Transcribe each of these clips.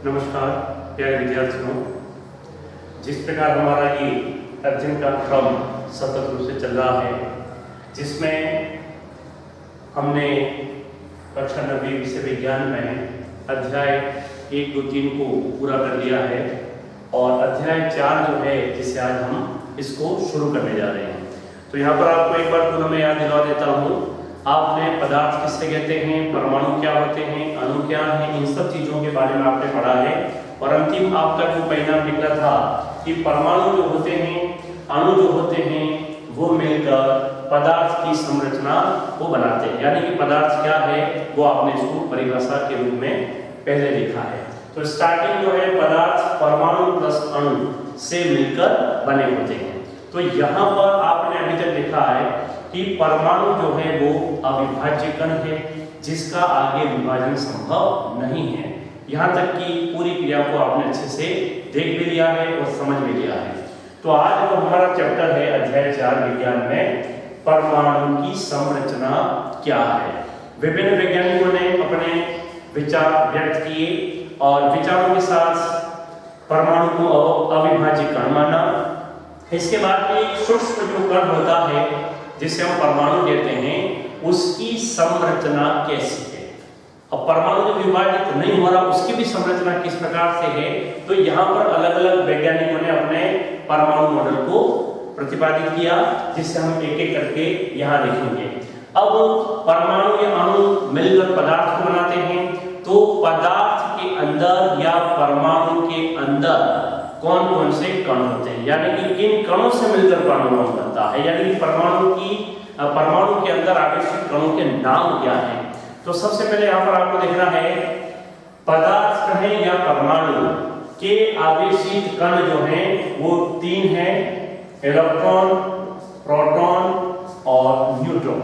नमस्कार प्यारे विद्यार्थियों। जिस प्रकार हमारा ये अध्ययन का क्रम सतत रूप से चल रहा है, जिसमें हमने कक्षा 9वीं विषय विज्ञान में अध्याय 1, 2, 3 को पूरा कर लिया है और अध्याय 4 जो है जिसे आज हम इसको शुरू करने जा रहे हैं। तो यहाँ पर आपको एक बार पुनः मैं याद दिला देता हूँ। आपने पदार्थ किससे कहते हैं, परमाणु क्या होते हैं, अणु क्या है, इन सब चीजों के बारे में आपने पढ़ा है और अंतिम आपका जो परिणाम निकला था कि परमाणु जो होते हैं, अणु जो होते हैं, वो मिलकर पदार्थ की संरचना को बनाते हैं। यानी कि पदार्थ क्या है वो आपने इसको परिभाषा के रूप में पहले लिखा है। तो स्टार्टिंग जो है पदार्थ परमाणु प्लस अणु से मिलकर बने होते हैं। तो यहाँ पर आपने अभी तक लिखा है कि परमाणु जो है वो अविभाज्य कण है जिसका आगे विभाजन संभव नहीं है। यहाँ तक कि पूरी क्रिया को आपने अच्छे से देख भी लिया है और समझ भी लिया है। तो आज जो हमारा चैप्टर है अध्याय 4 विज्ञान में, परमाणु की संरचना क्या है। विभिन्न वैज्ञानिकों ने अपने विचार व्यक्त किए और विचारों के साथ परमाणु को अविभाज्य कण माना। इसके बाद एक सूक्ष्म जो कण होता है जिसे हम परमाणु कहते हैं, उसकी संरचना कैसी है। अब परमाणु जो विभाजित नहीं हो रहा उसकी भी संरचना किस प्रकार से है। तो यहाँ पर अलग अलग वैज्ञानिकों ने अपने परमाणु मॉडल को प्रतिपादित किया, जिससे हम एक एक करके यहाँ देखेंगे। अब परमाणु या अणु मिलकर पदार्थ को बनाते हैं, तो पदार्थ के अंदर या परमाणु के अंदर कौन कौन से कण होते हैं, यानी कि इन कणों से मिलकर परमाणु बनता है। यानी कि परमाणु के अंदर आवेशित कणों के नाम क्या है। तो सबसे पहले यहाँ पर आपको देखना है पदार्थ कहें या परमाणु के आवेशित कण जो हैं वो 3 हैं, इलेक्ट्रॉन, प्रोटॉन और न्यूट्रॉन।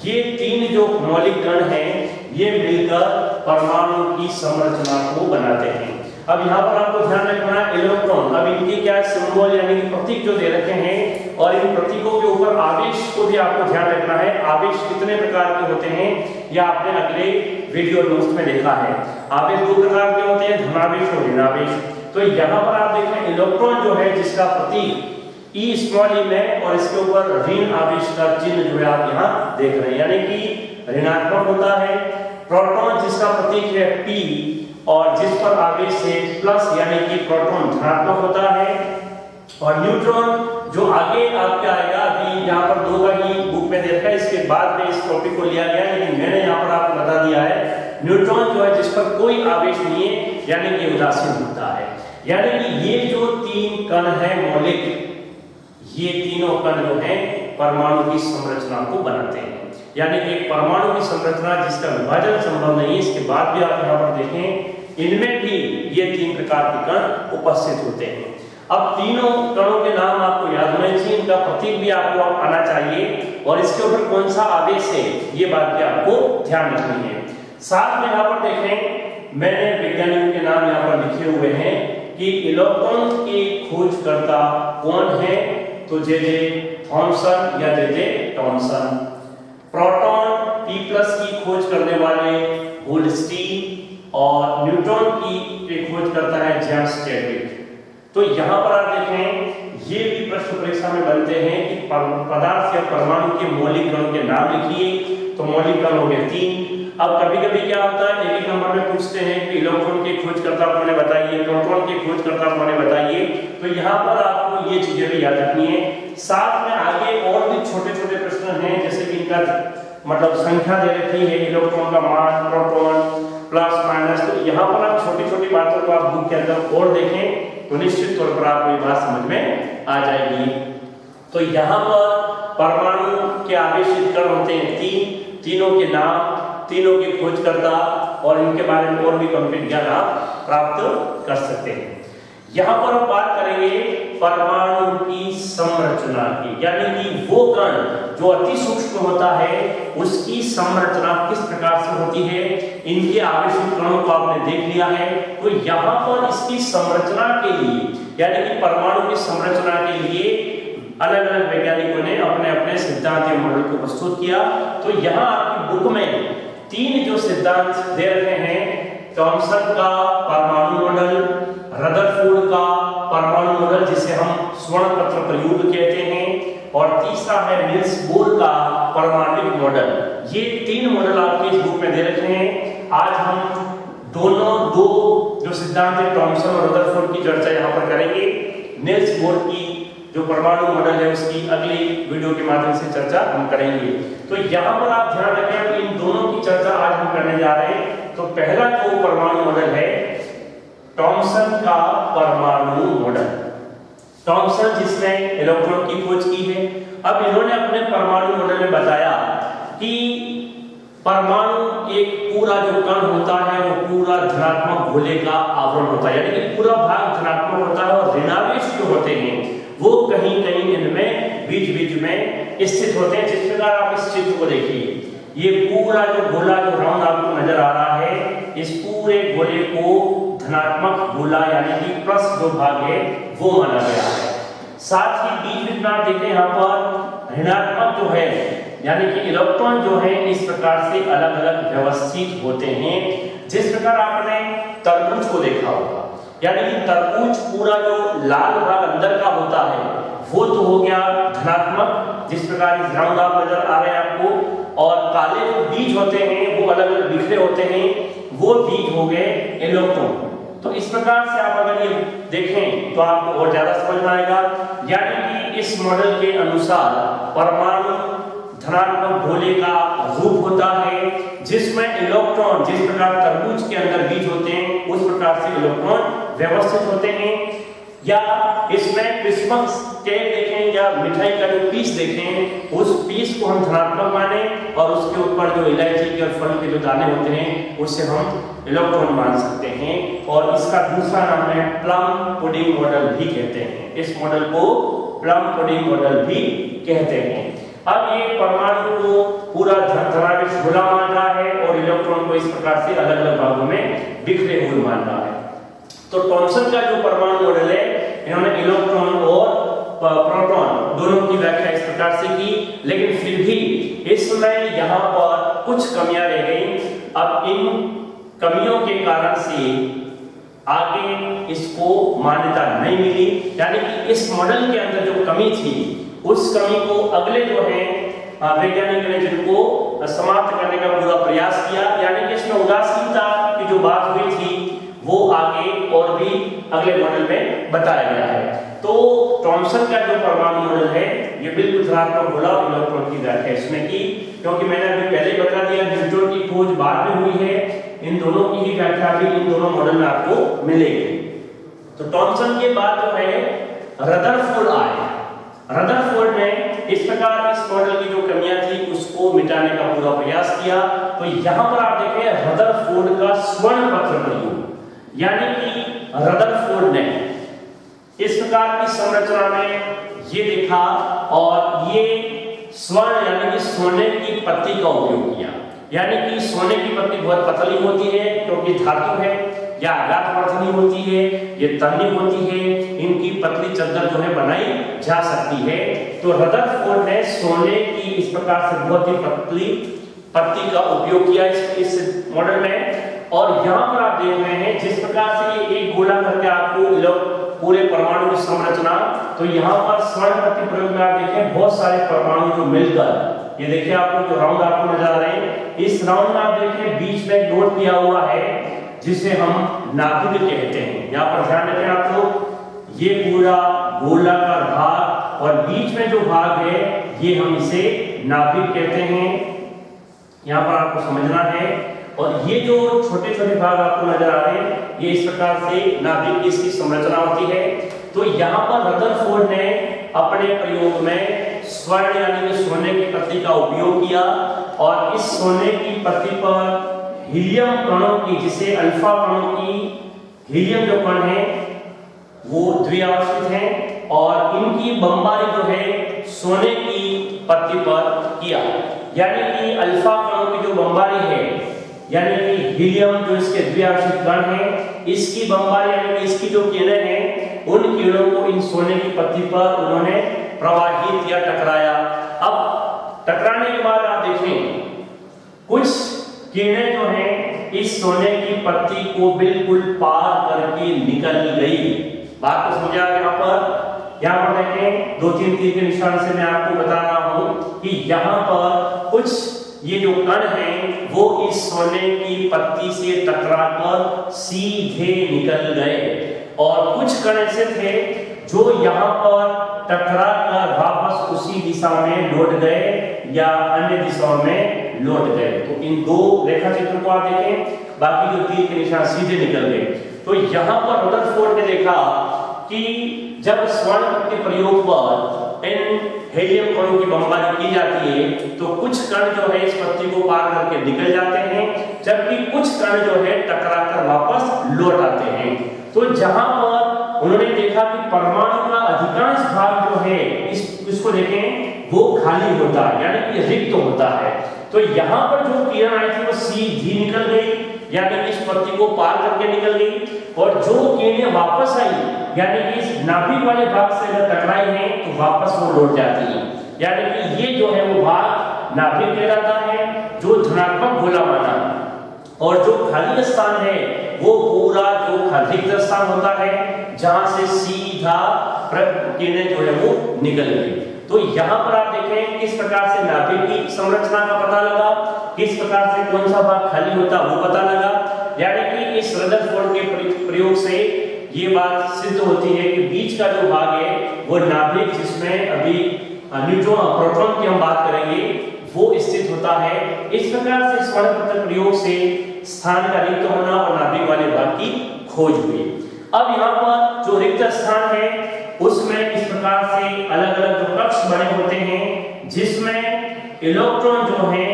ये 3 जो मौलिक कण हैं ये मिलकर परमाणु की संरचना को बनाते हैं। अब यहाँ पर आपको ध्यान रखना है इलेक्ट्रॉन, अब इनके क्या सिंबल यानी कि प्रतीक जो दे रखे हैं और इन प्रतीकों के ऊपर आवेश को भी आपको ध्यान रखना है। आवेश कितने प्रकार के होते हैं यह आपने अगले वीडियो नोट्स में देखा है। आवेश 2 प्रकार के होते हैं, धनावेश और ऋणावेश। तो यहाँ पर आप देखें इलेक्ट्रॉन जो है जिसका प्रतीक ई स्मॉल ई में और इसके ऊपर ऋण आवेश का चिन्ह जो है आप यहाँ देख रहे हैं, यानी कि ऋणात्मक होता है। प्रोटॉन जिसका प्रतीक है पी और जिस पर आवेश है प्लस यानी कि प्रोटॉन धनात्मक होता है। और न्यूट्रॉन जो आगे आपके आएगा, अभी यहाँ पर 2 का ही बुक में देखा है, इसके बाद में इस टॉपिक को लिया गया, लेकिन मैंने यहाँ पर आपको बता दिया है न्यूट्रॉन जो है जिस पर कोई आवेश नहीं है यानी कि उदासीन होता है। यानी कि ये जो 3 कण है मौलिक, ये तीनों कण जो है परमाणु की संरचना को बनाते हैं। यानी कि एक परमाणु की संरचना जिसका विभाजन संभव नहीं है। इसके बाद भी आप यहाँ पर देखें इनमें भी ये 3 प्रकार के कण उपस्थित होते हैं। अब तीनों कणों के नाम आपको याद होने चाहिए, इनका प्रतीक भी आपको आना चाहिए और इसके ऊपर कौन सा आवेश है ये बात भी आपको ध्यान रखनी है। साथ में यहाँ पर देखें मैंने वैज्ञानिकों के नाम यहाँ पर लिखे हुए हैं कि इलेक्ट्रॉन के खोजकर्ता कौन है, तो जे थॉमसन या जे टॉमसन। प्रोटॉन P+ की खोज करने वाले गोल्डस्टीन और न्यूट्रॉन की खोज करता है जेम्स चैडविक। तो यहाँ पर आप देखें ये भी प्रश्न परीक्षा में बनते हैं कि पदार्थ या परमाणु के मौलिक कणों के नाम लिखिए। तो मौलिक कण हो गए 3। अब कभी-कभी क्या होता है एक नंबर में पूछते हैं कि इलेक्ट्रॉन के खोजकर्ता कौन है बताइए, प्रोटॉन के खोजकर्ता कौन है बताइए। तो यहाँ पर आपको ये चीजें भी याद रखनी है। साथ में आगे और भी छोटे-छोटे प्रश्न हैं, जैसे कि इनका मतलब संख्या दे रखी है, इलेक्ट्रॉन का मान, प्रोटॉन प्लस माइनस। तो यहाँ पर आप छोटी-छोटी बातों को आप बुक के अंदर और देखें तो निश्चित तौर पर आपको ये बात समझ में आ जाएगी। तो यहाँ पर परमाणु के आवेशित कण होते हैं 3, तीनों के नाम, तीनों के खोजकर्ता और इनके बारे में और भी कंप्लीट ज्ञान आप प्राप्त कर सकते हैं। यहाँ पर हम बात करेंगे परमाणु की संरचना की, यानी कि वो कण जो अति सूक्ष्म होता है उसकी संरचना किस प्रकार से होती है। इनके आवेशित कणों को आपने देख लिया है। तो यहाँ पर इसकी संरचना के लिए यानी कि परमाणु की संरचना के लिए अलग अलग वैज्ञानिकों ने अपने अपने सिद्धांत या मॉडल को प्रस्तुत किया। तो यहाँ आपकी बुक में 3 जो सिद्धांत दे रखे हैं थॉमसन का परमाणु मॉडल, रदरफोर्ड का परमाणु मॉडल जिसे हम स्वर्ण पत्र प्रयोग कहते हैं, और तीसरा है निल्स बोर का परमाणु मॉडल। ये 3 मॉडल आपके इस बुक में दे रखे हैं। आज हम दो जो सिद्धांत है थॉमसन और रदरफोर्ड की चर्चा यहाँ पर करेंगे। निल्स बोर की जो परमाणु मॉडल है उसकी अगली वीडियो के माध्यम से चर्चा हम करेंगे। तो यहाँ पर आप ध्यान रखें कि इन दोनों की चर्चा आज हम करने जा रहे हैं। तो पहला जो परमाणु मॉडल है थॉमसन का परमाणु मॉडल। थॉमसन जिसने इलेक्ट्रॉन की खोज की है। अब इन्होंने अपने परमाणु मॉडल में बताया कि परमाणु एक पूरा जो कण होता है वो पूरा धनात्मक गोले का आवरण होता है, यानी कि पूरा भाग धनात्मक होता है और ऋणावेश जो होते हैं वो कहीं कहीं इनमें बीच में स्थित होते हैं। जिस प्रकार आप इस चित्र को देखिए, ये पूरा जो गोला जो राउंड आपको नजर आ रहा है, इस पूरे गोले को धनात्मक गोला यानी कि प्लस जो भाग है वो माना गया है। साथ ही बीच में आप देखें यहाँ पर ऋणात्मक जो है यानी कि इलेक्ट्रॉन जो है इस प्रकार से अलग अलग व्यवस्थित होते हैं। जिस प्रकार आपने तरबूज को देखा होगा, यानी कि तरबूज पूरा जो लाल भाग अंदर का होता है वो तो हो गया धनात्मक, जिस प्रकार इस राउंड आप नजर आ रहे हैं आपको, और काले जो बीज होते हैं वो अलग अलग बिखरे होते हैं, वो बीज हो गए इलेक्ट्रॉन। तो इस प्रकार से आप अगर ये देखें तो आपको और ज्यादा समझ में आएगा। यानी कि इस मॉडल के अनुसार परमाणु धनात्मक गोले का रूप होता है जिसमें इलेक्ट्रॉन जिस प्रकार तरबूज के अंदर बीज होते हैं उस प्रकार से इलेक्ट्रॉन व्यवस्थित होते हैं। या इसमें क्रिसमस केक देखें या मिठाई का जो पीस देखें, उस पीस को हम धनात्मक माने और उसके ऊपर जो इलायची के और फल के जो दाने होते हैं उससे हम इलेक्ट्रॉन मान सकते हैं। और इसका दूसरा नाम है प्लम पुडिंग मॉडल भी कहते हैं। इस मॉडल को प्लम पुडिंग मॉडल भी कहते हैं। अब ये परमाणु को पूरा धनावेश गोला मान रहा है और इलेक्ट्रॉन को इस प्रकार से अलग अलग भागों में बिखरे हुए मान रहा है। तो थॉमसन का जो परमाणु मॉडल है, इन्होंने इलेक्ट्रॉन और प्रोटॉन दोनों की व्याख्या इस प्रकार से की, लेकिन फिर भी इसमें यहाँ पर कुछ कमियां रह गई। अब इन कमियों के कारण से आगे इसको मान्यता नहीं मिली, यानी कि इस मॉडल के अंदर जो कमी थी उस कमी को अगले जो है वैज्ञानिक ने जिनको समाप्त करने का पूरा प्रयास किया, यानी कि इसमें उदासीनता की जो बात हुई थी वो आगे और भी अगले मॉडल में बताया गया है। तो थॉमसन का जो परमाणु मॉडल है ये बिल्कुल धनात्मक गोला और इलेक्ट्रॉन की व्याख्या इसमें की, क्योंकि मैंने अभी पहले बता दिया न्यूट्रॉन की खोज बाद में हुई है। इन दोनों की ही व्याख्या भी इन दोनों मॉडल में आपको मिलेगी। तो थॉमसन के बाद जो है रदरफोर्ड आए। रदरफोर्ड ने इस प्रकार इस मॉडल की जो कमियां थी उसको मिटाने का पूरा प्रयास किया। तो यहाँ पर आप देखें रदरफोर्ड का स्वर्ण पत्र प्रयोग, यानी कि रदरफोर्ड ने इस प्रकार की संरचना में ये देखा और ये स्वर्ण यानी कि सोने की पत्ती का उपयोग किया। यानी कि सोने की पत्ती बहुत पतली होती है क्योंकि धातु है, या आघातवर्धनी होती है, ये तन्य होती है, इनकी पतली चद्दर जो है बनाई जा सकती है। तो रदरफोर्ड ने सोने की इस प्रकार से बहुत ही पतली पत्ती का उपयोग किया इस मॉडल में। और यहाँ पर आप देख रहे हैं जिस प्रकार से ये एक गोला करके आपको पूरे परमाणु की संरचना, तो यहाँ पर स्वर्ण पत्ती प्रयोग में आप देखें बहुत सारे परमाणु जो मिलकर, ये देखिए आपको जो राउंड आपको नजर आ रहे हैं, इस राउंड में आप देखें बीच में नोट दिया हुआ है जिसे हम नाभिक कहते हैं। यहाँ पर ध्यान रखें आप लोग, ये पूरा गोलाकार भाग और बीच में जो भाग है ये हम इसे नाभिक कहते हैं। यहाँ पर आपको समझना है। और ये जो छोटे छोटे भाग आपको नजर आ रहे हैं ये इस प्रकार से नाभिक की इसकी संरचना होती है। तो यहाँ पर रदरफोर्ड ने अपने प्रयोग में स्वर्ण यानी कि सोने की पत्ती का उपयोग किया और इस सोने की पत्ती पर हीलियम कणों की, जिसे अल्फा कणों की, हीलियम जो कण है वो द्विआवर्तित हैं और इनकी बमबारी जो है सोने की पत्ती पर किया। यानी कि अल्फा कणों की जो बमबारी है, यानी कि हीलियम जो इसके द्विआवर्तित कण है, इसकी बमबारी यानी कि इसकी जो किरणें हैं उन किरणों को इन सोने की पत्ती पर उन्होंने प्रवाहित या टकराया। अब टकराने के बाद आप देखें कुछ किरणें जो हैं इस सोने की पत्ती को बिल्कुल पार करके निकल गई। बात को समझा यहाँ पर देखें, 2-3 तीर के निशान से मैं आपको बता रहा हूं कि यहाँ पर कुछ ये जो कण हैं वो इस सोने की पत्ती से टकराकर सीधे निकल गए और कुछ कण ऐसे थे जो यहाँ पर टकरा कर वापस उसी दिशा में लौट गए या अन्य दिशाओं में लौट गए। तो इन दो रेखा चित्र को आप देखें, बाकी जो तीर के निशान सीधे निकल गए। तो यहाँ पर रदरफोर्ड ने देखा कि जब स्वर्ण के प्रयोग पर इन हेलियम कणों की बमबारी की जाती है तो कुछ कण जो है इस पत्ती को पार करके निकल जाते हैं, जबकि कुछ कण जो है टकरा कर वापस लौट आते हैं। तो जहां पर उन्होंने देखा कि परमाणु का अधिकांश भाग जो है इसको देखें वो खाली होता है, यानी कि रिक्त होता है। तो यहाँ पर जो किरण आई थी वो सीधी निकल गई, यानी कि इस पत्ती को पार करके निकल गई, और जो किरणें वापस आई यानी कि इस नाभिक वाले भाग से अगर टकराई है तो वापस वो लौट जाती है। यानी कि ये जो है वो भाग नाभिक कहलाता है जो धनात्मक गोला माना, और जो खाली स्थान है वो पूरा जो रिक्त स्थान होता है जहां से सीधा किरणें जो है वो निकल गई। तो यहाँ पर आप देखें किस प्रकार से नाभिक की संरचना का पता लगा, किस प्रकार से कौन सा भाग खाली होता वो पता लगा। यानी कि इस रदरफोर्ड के प्रयोग से ये बात सिद्ध होती है कि बीच का जो भाग है वो नाभिक, जिसमें अभी न्यूट्रॉन प्रोटॉन की हम बात करेंगे, वो स्थित होता है। इस प्रकार से स्वर्ण पत्र प्रयोग से स्थान का रिक्त होना और नाभिक वाले भाग की खोज हुई। अब यहाँ पर जो रिक्त स्थान है उसमें इस प्रकार से अलग अलग जो कक्ष बने होते हैं जिसमें इलेक्ट्रॉन जो है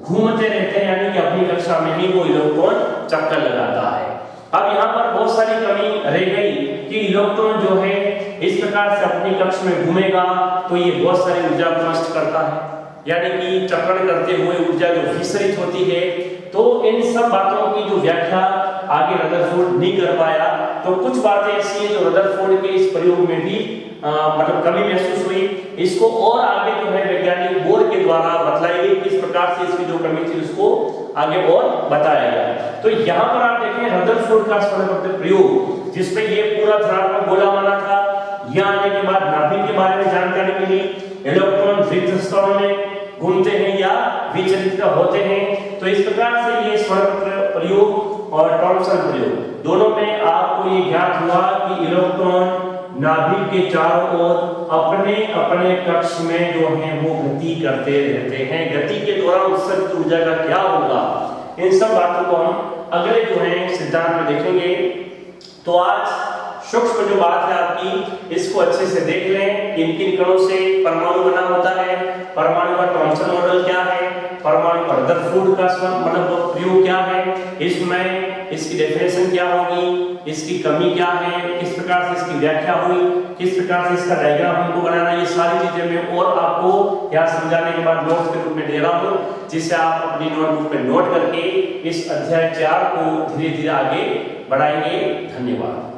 घूमते रहते हैं, यानी कि अपनी कक्षा में ही वो इलेक्ट्रॉन चक्कर लगाता है। अब यहाँ पर बहुत सारी कमी रह गई कि इलेक्ट्रॉन जो है इस प्रकार से अपनी कक्ष में घूमेगा तो ये बहुत सारी ऊर्जा को नष्ट करता है, यानी कि चक्रण करते हुए ऊर्जा जो विसरित होती है। तो इन सब बातों की जो व्याख्या आगे रदरफोर्ड नहीं कर पाया। तो कुछ बातें ऐसी हैं जो रदरफोर्ड के इस प्रयोग में भी मतलब कमी महसूस हुई। इसको और आगे जो है वैज्ञानिक बोर के द्वारा बतलाई गई, किस प्रकार से इसकी जो कमी थी उसको आगे और बताया गया। तो यहाँ पर आप देखें रदरफोर्ड का स्वर्ण प्रयोग जिसमें ये पूरा धनात्मक गोला माना था, यहाँ आने के बाद नाभिक के बारे में जानकारी मिली, इलेक्ट्रॉन रिक्त स्थानों में घूमते हैं या विचलित होते हैं। तो इस प्रकार से ये स्वर्ण प्रयोग और थॉम्सन प्रयोग दोनों में आपको ये ज्ञात हुआ कि इलेक्ट्रॉन नाभिक के चारों ओर अपने अपने कक्ष में जो है वो गति करते रहते हैं। गति के दौरान उत्सर्जित ऊर्जा का क्या होगा, इन सब बातों को हम अगले जो है सिद्धांत में देखेंगे। तो आज सूक्ष्म जो बात है आपकी, इसको अच्छे से देख लें। किन-किन कणों से परमाणु बना होता है, परमाणु का थॉम्सन मॉडल क्या है, परमाणु का रदरफोर्ड का मतलब प्रयोग क्या है, इसमें इसकी डेफिनेशन क्या होगी, इसकी कमी क्या है, किस प्रकार से इसकी व्याख्या हुई, किस प्रकार से इसका डायग्राम हमको बनाना, ये सारी चीजें मैं और आपको यहाँ समझाने के बाद नोट्स के रूप में दे रहा हूँ, जिसे आप अपनी नोटबुक में नोट करके इस अध्याय 4 को धीरे धीरे आगे बढ़ाएंगे। धन्यवाद।